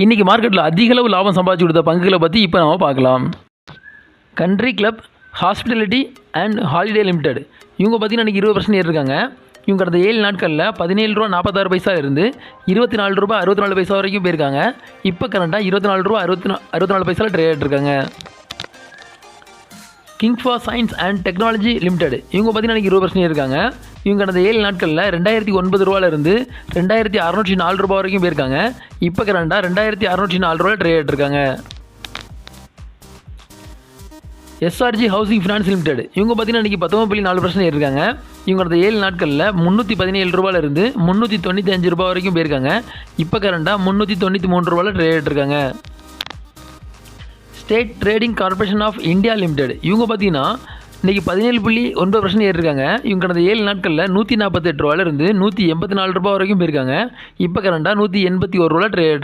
இன்றைக்கி மார்க்கெட்டில் அதிகளவு லாபம் சம்பாதிச்சு கொடுத்த பங்குகளை பற்றி இப்போ நம்ம பார்க்கலாம். Country club hospitality and holiday limited இவங்க பார்த்தீங்கன்னா இன்றைக்கி 20% ஏறிருக்காங்க. இவங்க கடந்த 7 நாட்களில் ₹17.46 இருந்து ₹24.64 வரைக்கும் போயிருக்காங்க. இப்போ கரண்ட்டாக ₹24.64 ட்ரேட் ஆகிட்டுருக்காங்க. Kingfa science and technology limited இவங்க பார்த்தீங்கன்னா இன்றைக்கி 20% இருக்காங்க. இவங்க கடந்த 7 நாட்களில் ₹2009 இருந்து ₹2604 வரைக்கும் போயிருக்காங்க. இப்போ கரண்ட்டாக ₹2604 ட்ரேட் ஆகிட்டுருக்காங்க. எஸ்ஆர்ஜி ஹவுசிங் ஃபினான்ஸ் லிமிடெட் இவங்க பார்த்தீங்கன்னா இன்றைக்கி 19.4% இருக்காங்க. இவங்க கடந்த 7 நாட்களில் ₹317 இருந்து ₹395 வரைக்கும் போயிருக்காங்க. இப்போ கரண்ட்டாக ₹393 ட்ரேட் ஆகிட்டுருக்காங்க. State trading corporation of India limited இவங்க பார்த்தீங்கன்னா இன்றைக்கி 17.9% ஏறிருக்காங்க. இவங்க கடந்த 7 நாட்களில் ₹148 இருந்து ₹184 வரைக்கும் போயிருக்காங்க. இப்போ கரண்ட்டாக ₹181 ட்ரேட்